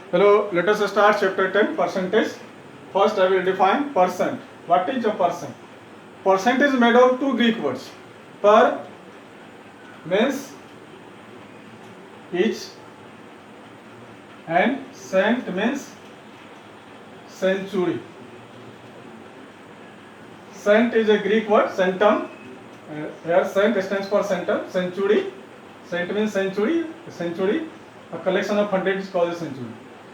Hello, let us start chapter 10, percentage. First I will define percent. What is a percent? Percent is made of two Greek words. Per means each and cent means century. Cent is a Greek word, centum. Here cent stands for centum, century. Cent means century, century. A collection of hundred is called a century.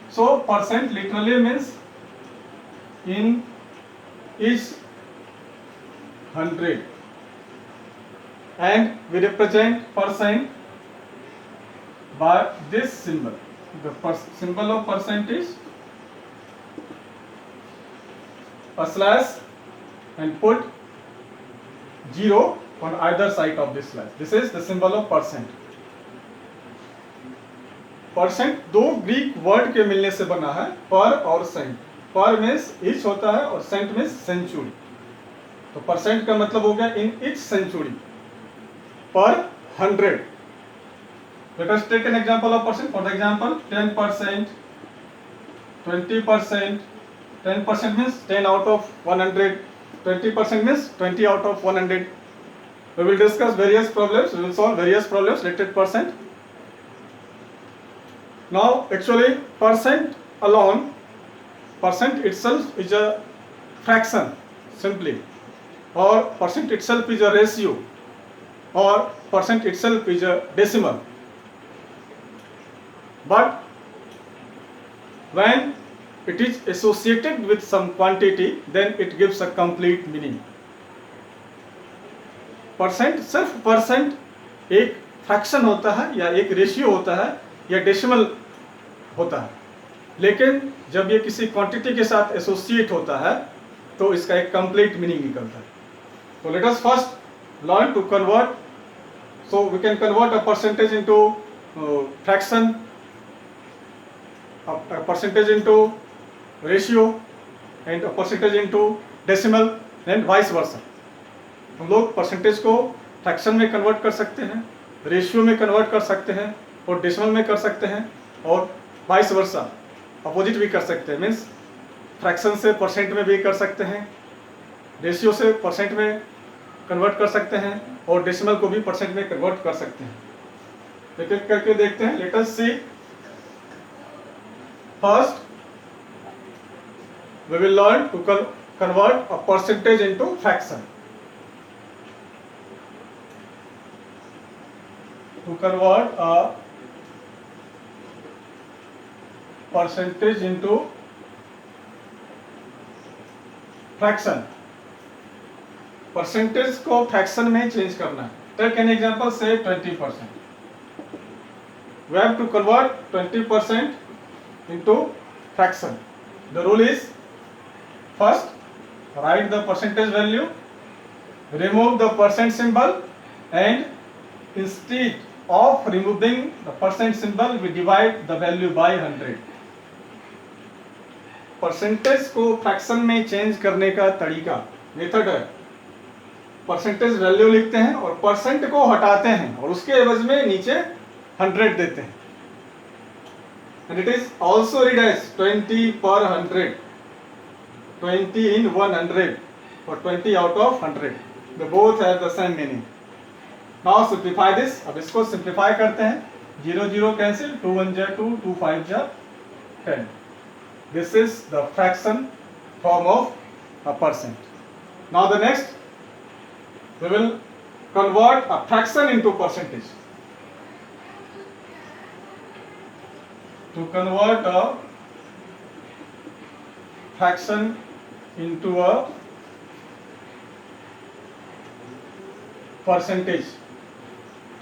So percent literally means in each 100, and we represent percent by this symbol. The symbol of percent is a slash and put 0 on either side of this slash. This is the symbol of percent. Percent दो Greek word के मिलने से बना है, पर और Saint. पर means each होता है और सेंट मीन्स सेंचुरी. तो परसेंट का मतलब हो गया in each century, per 100. Let us take an example of percent. For the example 10%, 20%. 10% means 10 out of 100. 20% means 20 out of 100. We will discuss various problems. We will solve various problems related to percent. Now actually percent alone, percent itself is a fraction simply, or percent itself is a ratio, or percent itself is a decimal. But when it is associated with some quantity, then it gives a complete meaning. Percent सिर्फ percent एक fraction होता है या एक ratio होता है या decimal होता है, लेकिन जब ये किसी क्वांटिटी के साथ एसोसिएट होता है तो इसका एक कंप्लीट मीनिंग निकलता है. तो let us first learn to convert. So we can convert a percentage into fraction, a percentage into ratio, and a percentage into decimal, and vice versa. हम लोग परसेंटेज को फ्रैक्शन में कन्वर्ट कर सकते हैं, रेशियो में कन्वर्ट कर सकते हैं, और डेसिमल में कर सकते हैं, और वाइस वर्सा अपोजिट भी कर सकते हैं. मीन्स फ्रैक्शन से परसेंट में भी कर सकते हैं, रेशियो से परसेंट में कन्वर्ट कर सकते हैं, और डेसिमल को भी परसेंट में कन्वर्ट कर सकते हैं. एक एक करके देखते हैं. Let us see. First, we will learn to convert a percentage into fraction. To convert a percentage into fraction. Percentage को fraction में change करना है. Take an example, say 20%. We have to convert 20% into fraction. The rule is, first write the percentage value, remove the percent symbol, and instead of removing the percent symbol we divide the value by 100. Percentage को fraction में change करने का तरीका, method है, percentage value लिखते हैं और percent को हटाते हैं और उसके एवज में नीचे 100 देते हैं. And it is also read as 20 per 100, 20 in 100, or 20 out of 100. They both have the same meaning. Now simplify this. अब इसको simplify करते हैं. 0 0 cancel, 2 1 जा 2, 2 5 जा 10. This is the fraction form of a percent. Now the next, we will convert a fraction into percentage. To convert a fraction into a percentage.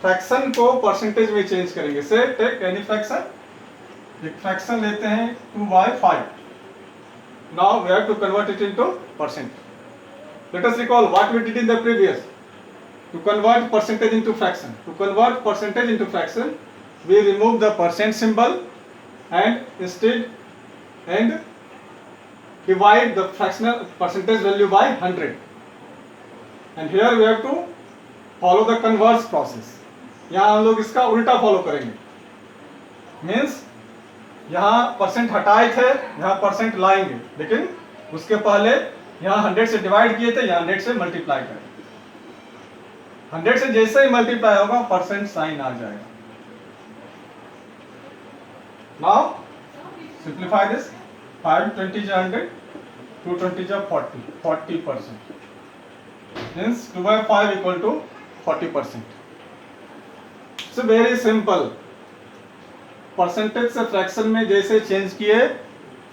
Fraction को percentage में change करेंगे. Say take any fraction. एक fraction लेते हैं 2/5. Now we have to convert it into percent. Let us recall what we did in the previous. To convert percentage into fraction. To convert percentage into fraction we remove the percent symbol and instead and divide the fractional percentage value by 100. And here we have to follow the converse process. यहाँ हम लोग इसका उल्टा follow करेंगे. Means यहाँ percent हटाए थे, यहाँ परसेंट लाएंगे, लेकिन उसके पहले यहाँ 100 से डिवाइड किए थे, यहाँ 100 से मल्टीप्लाई करें। 100 से जैसे ही मल्टीप्लाई होगा परसेंट साइन आ जाएगा। नाउ सिंप्लीफाई दिस, 5 20 जा 100, 2 20 जा 40%, means 2/5 equal to 40%। It's very simple. Percentage से फ्रैक्शन में जैसे चेंज किए,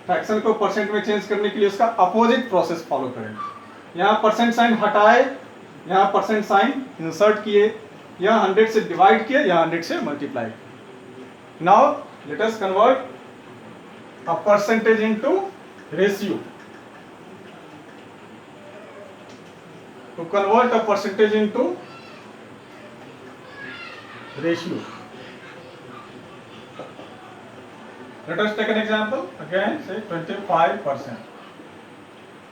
फ्रैक्शन को परसेंट में चेंज करने के लिए उसका अपोजिट प्रोसेस फॉलो करेंगे। यहाँ परसेंट साइन हटाए, यहाँ परसेंट साइन इंसर्ट किए, यहाँ 100 से डिवाइड किए, यहाँ 100 से multiply. Now let us convert a percentage into ratio. To convert a percentage into ratio, let us take an example again, say 25%.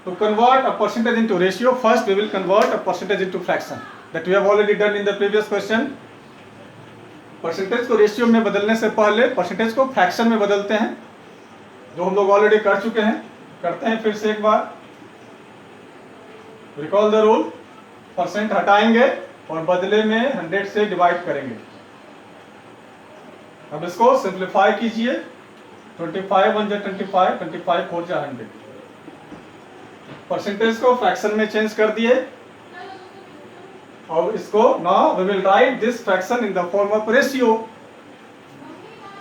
To convert a percentage into ratio, first we will convert a percentage into fraction, that we have already done in the previous question. Percentage को ratio में बदलने से पहले percentage को fraction में बदलते हैं, जो हम लोग ऑलरेडी कर चुके हैं। करते हैं फिर से एक बार, रिकॉल द रूल। परसेंट हटाएंगे और बदले में 100 से डिवाइड करेंगे। अब इसको सिंप्लीफाई कीजिए, 25 1 जा 25, 25 4 जा 100। परसेंटेज को फ्रैक्शन में चेंज कर दिए, और इसको now we will write this fraction in the form of ratio,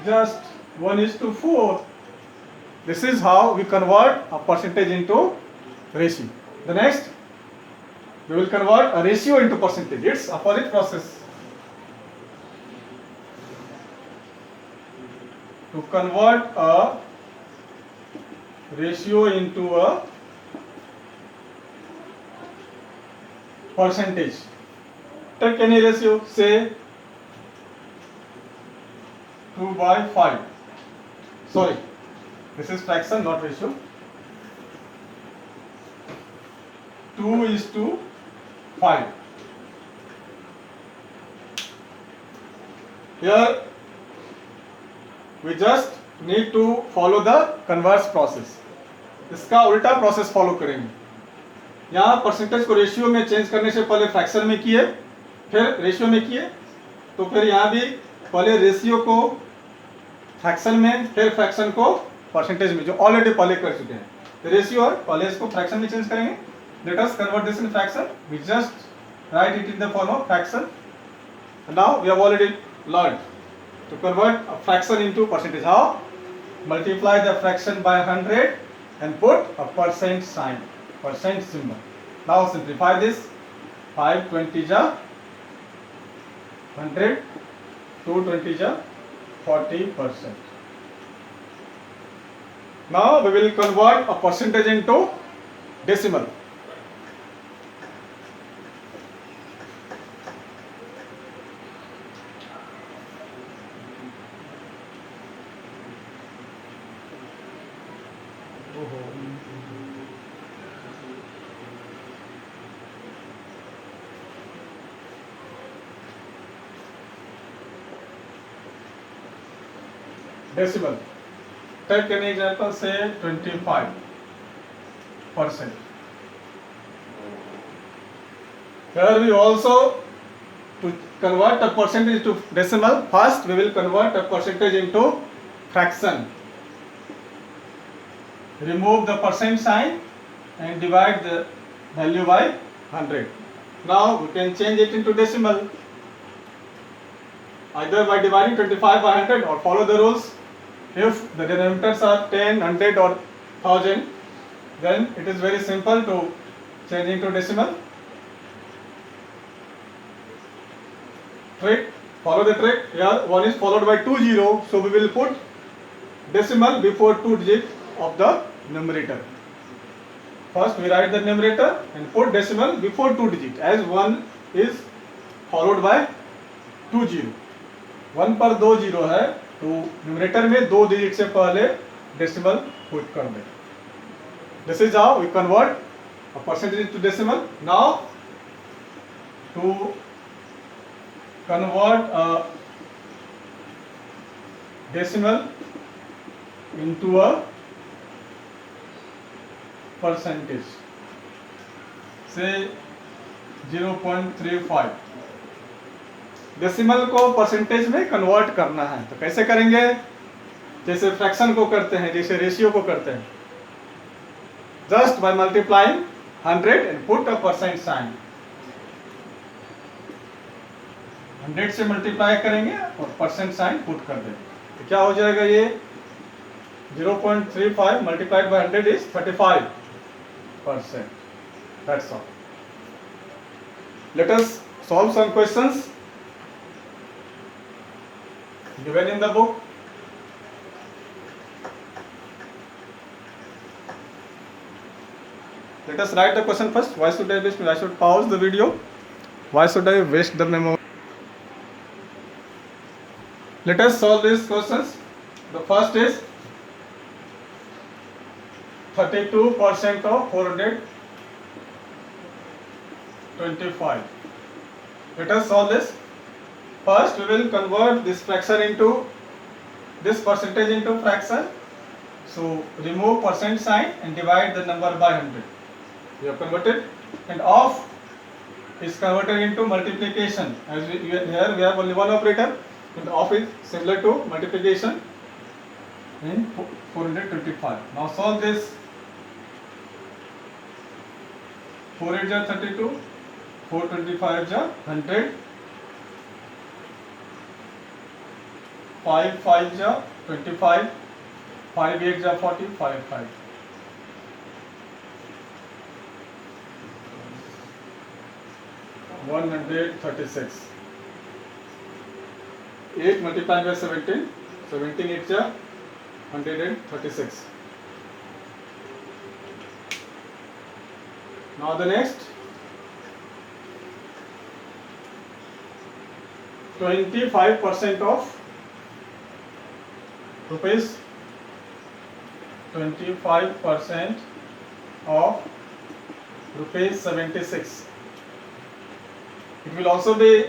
just 1:4। This is how we convert a percentage into ratio. The next we will convert a ratio into percentage, it's opposite process. To convert a ratio into a percentage, take any ratio, say 2/5. Sorry, this is fraction, not ratio. 2:5. Here we just need to follow the converse process. इसका उल्टा process follow करेंगे। यहाँ percentage को ratio में change करने से पहले fraction में किए, फिर रेशियो में किए, तो फिर यहाँ भी पहले रेशियो को फ्रैक्शन में, फिर फ्रैक्शन को परसेंटेज में, जो ऑलरेडी पहले कर चुके हैं। तो रेशियो और पहले इसको फ्रैक्शन में चेंज करेंगे। Let us convert this in fraction, we just write it in the form of fraction. Now we have already learn to convert a fraction into percentage. How? Multiply the fraction by 100 and put a percent sign, percent symbol. Now simplify this. 5 20 ja 100, 2 20 ja 40%. Now we will convert a percentage into decimal. Decimal. Take an example, say 25%. Here we also, to convert a percentage to decimal, first we will convert a percentage into fraction. Remove the percent sign and divide the value by 100. Now we can change it into decimal, either by dividing 25 by 100 or follow the rules. If the denominators are 10, 100 or 1000, then it is very simple to change into decimal. Trick, follow the trick. Here 1 is followed by 2 0, so we will put decimal before 2 digit of the numerator. First we write the numerator and put decimal before 2 digit, as 1 is followed by 2 0. 1 पर 2 0 है, तो numerator में 2 digit से पहले decimal put कर दें। This is how we convert a percentage to decimal. Now to convert a decimal into a percentage, say 0.35। Decimal को percentage में कन्वर्ट करना है तो कैसे करेंगे? जैसे फ्रैक्शन को करते हैं, जैसे रेशियो को करते हैं, just by multiplying 100 and put a percent sign. 100 से मल्टीप्लाई करेंगे और परसेंट साइन पुट कर देंगे तो क्या हो जाएगा? ये 0.35 multiplied by 100 is 35%। That's all. Let us solve some questions given in the book. Let us write the question first. Why should I waste? I should pause the video. Why should I waste the memory? Let us solve these questions. The first is 32% of 425. Let us solve this. First we will convert this fraction into this percentage into fraction. So remove percent sign and divide the number by 100. We have converted, and off is converted into multiplication. As here we have only one operator, and off is similar to multiplication in 425. Now solve this. 4 8 जा 32, 425 जा 100, 5 5 जा 25, 5 8 जा 40, 5 5। 136। 8 multiplied by 17, 17 8 जा 136। Now the next 25% of rupees, 25% of rupees 76. It will also be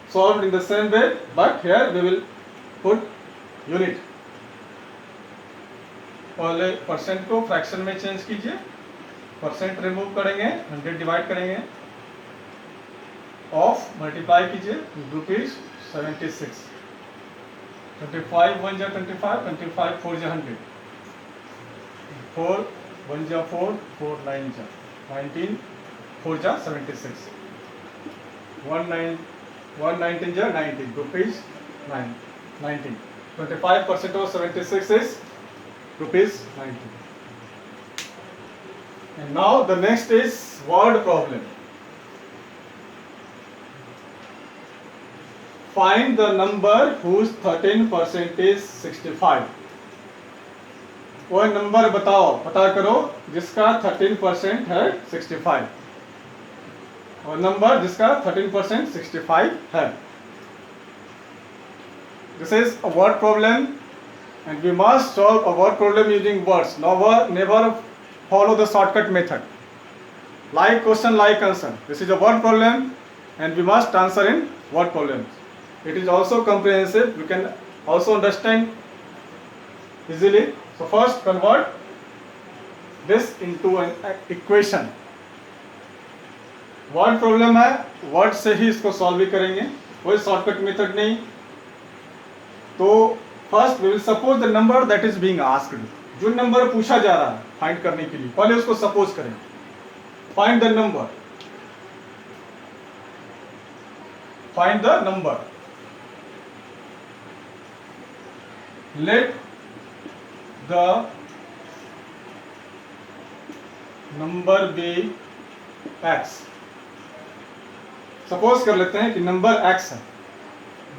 solved in the same way, but here we will put unit. पहले percent को fraction में change कीजिए, percent remove करेंगे, 100 डिवाइड करेंगे, ऑफ मल्टीप्लाई कीजिए, rupees 76। 25 1 जा 25, 25 4 जा 100, 4 1 जा 4, 4 9 जा 19, 4 जा 76, 119 जा 19, rupees 19। 25% of 76 is rupees 19. And now the next is word problem. Find the number whose 13% is 65. वह नंबर बताओ, पता करो जिसका 13% है 65, और नंबर जिसका 13% 65 है। This is a word problem and we must solve a word problem using words. Never follow the shortcut method. Like question, like answer. This is a word problem and we must answer in word problems. It is also comprehensive. We can also understand easily. So first convert this into an equation. Word problem है, word से ही इसको solve भी करेंगे, कोई shortcut method नहीं। तो first we will suppose the number that is being asked. जो number पूछा जा रहा है फाइंड करने के लिए, पहले उसको सपोज करें। Find the number, find the number, let the number be x. Suppose कर लेते हैं कि नंबर एक्स है।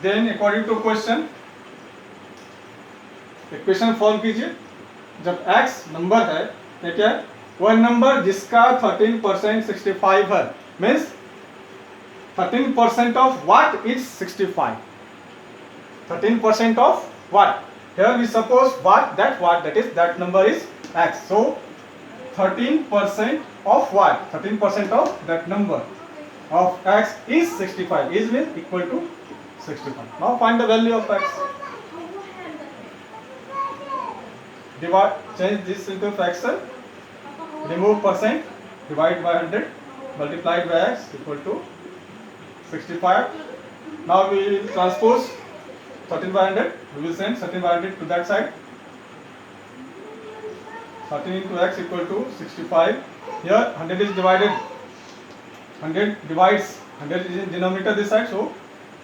Then according to question equation form कीजिए। जब x नंबर है तो क्या है? वह नंबर जिसका 13% 65 है, means 13% of what is 65? 13% of what? Here we suppose what that is that number is x. So 13% of what? 13% of that number of x is 65, is mean equal to 65. Now find the value of x. divide, change this into fraction, remove percent, divide by 100, multiplied by x equal to 65. Now we will transpose 13 by 100, we will send 13 by 100 to that side. 13 into x equal to 65. Here 100 is divided, 100 divides, 100 is in denominator this side, so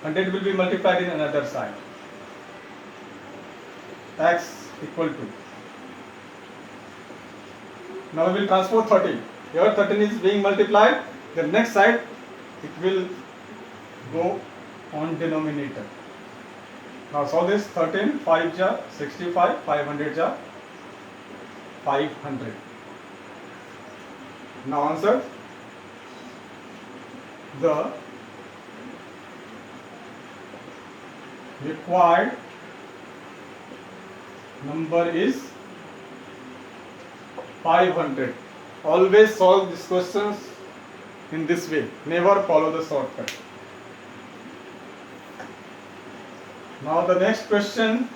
100 will be multiplied in another side. X equal to. Now we will transpose 13. Here 13 is being multiplied, the next side it will go on denominator. Now solve this. 13 5 ja 65, 500 ja 500. Now answer. The required number is 500. Always solve these questions in this way. Never follow the shortcut. Now the next question.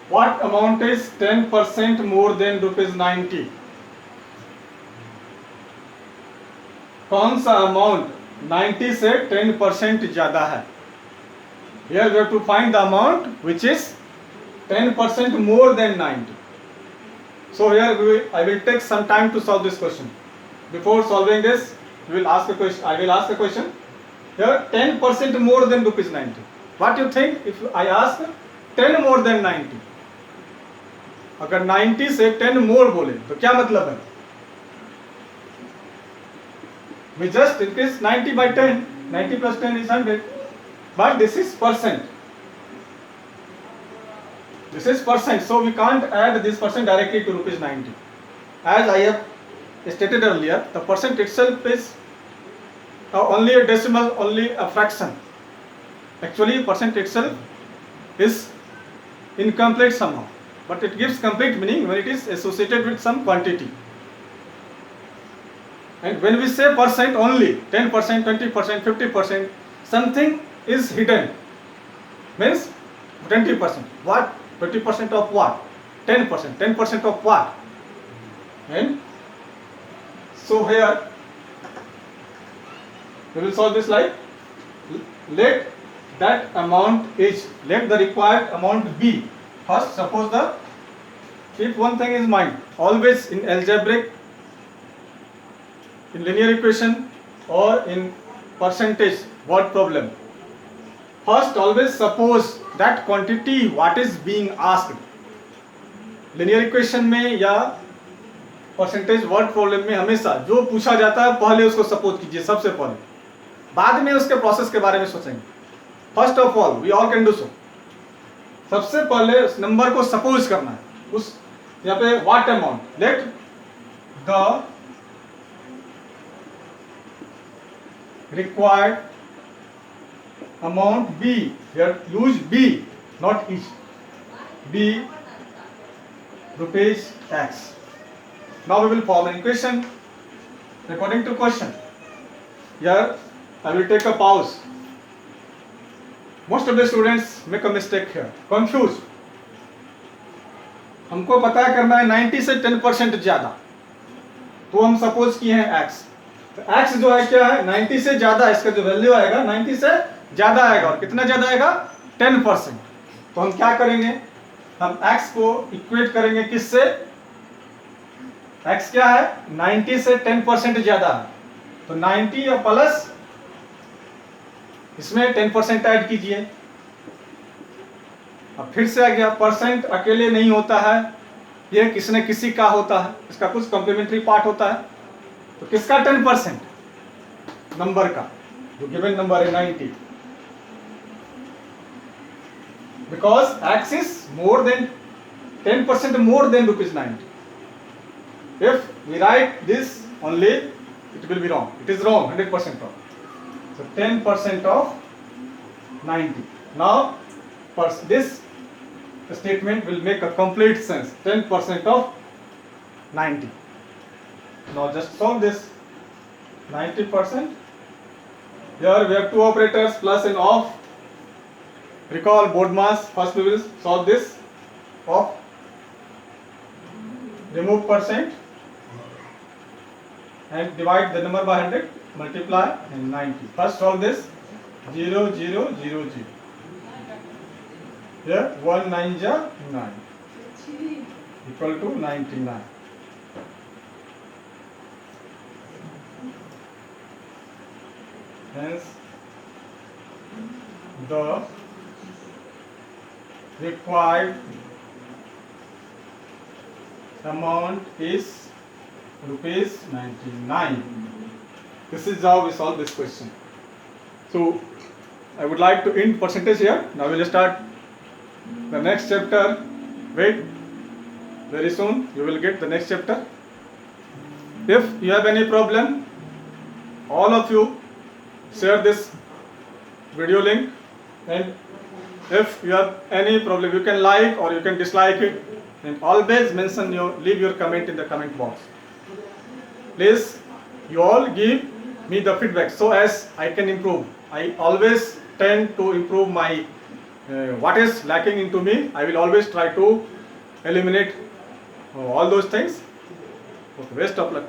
What amount is 10% more than ₹90? कौन सा amount 90 से 10% ज्यादा है? Here we have to find the amount which is 10% more than 90. So here I will take some time to solve this question. Before solving this, we will ask a question. I will ask a question. Here 10% more than ₹90. What do you think if I ask 10 more than 90? अगर 90 से 10 मोर बोले तो क्या मतलब है? We just increase 90 by 10. 90 plus 10 is 100. But this is percent. This is percent. So we can't add this percent directly to ₹90. As I have stated earlier, the percent itself is only a decimal, only a fraction. Actually, percent itself is incomplete somehow. But it gives complete meaning when it is associated with some quantity. And when we say percent only, 10%, 20%, 50%, something is hidden. Means 20%. What? 20% of what? 10%. 10% of what? And so here, we will solve this like, let that amount is, let the required amount be. First, suppose keep one thing in mind, always in algebraic, in linear equation or in percentage word problem. First, always suppose that quantity what is being asked. Linear equation में या percentage word problem में हमेशा जो पूछा जाता है पहले उसको सपोज कीजिए सबसे पहले, बाद में उसके प्रोसेस के बारे में सोचेंगे. First of all we all can do so. सबसे पहले उस नंबर को सपोज करना है. उस यहाँ पे what amount, let the required amount be, here use be, not is, be rupees X. Now we will form an equation according to question. Here I will take a pause. Most of the students make a mistake here, confused. हमको पता करना है 90 से 10% ज्यादा, तो हम suppose किए हैं x. तो x जो है क्या है, 90 से ज्यादा, इसका जो वैल्यू आएगा 90 से ज्यादा आएगा. और कितना ज्यादा आएगा? 10%. तो हम क्या करेंगे, हम x को इक्वेट करेंगे किससे? x क्या है? 90 से 10% ज्यादा है, तो 90 या प्लस इसमें 10% ऐड कीजिए. अब फिर से आ गया, परसेंट अकेले नहीं होता है, ये किसने किसी का होता है, इसका कुछ कॉम्प्लीमेंट्री पार्ट होता है. तो किसका 10%? नंबर का, जो गिवन नंबर है 90. Because x is more than 10% more than ₹90. If we write this only, it will be wrong. It is wrong, 100% wrong. So 10% of 90. Now this statement will make a complete sense. 10% of 90. Now just solve this. 90%. Here we have two operators, plus and off. Recall BODMAS. First we will solve this. Off. Remove percent and divide the number by 100. Multiply and 90. First solve this. 0, 0, 0, 0. Here 1 9 ja 9 equal to 99. Hence the required amount is rupees 99. This is how we solve this question. So I would like to end percentage here. Now we will start the next chapter. Wait, very soon you will get the next chapter. If you have any problem, all of you share this video link, and if you have any problem, you can like or you can dislike it, and always leave your comment in the comment box. Please, you all give me the feedback so as I can improve. I always tend to improve my what is lacking into me. I will always try to eliminate all those things. Okay, best of luck.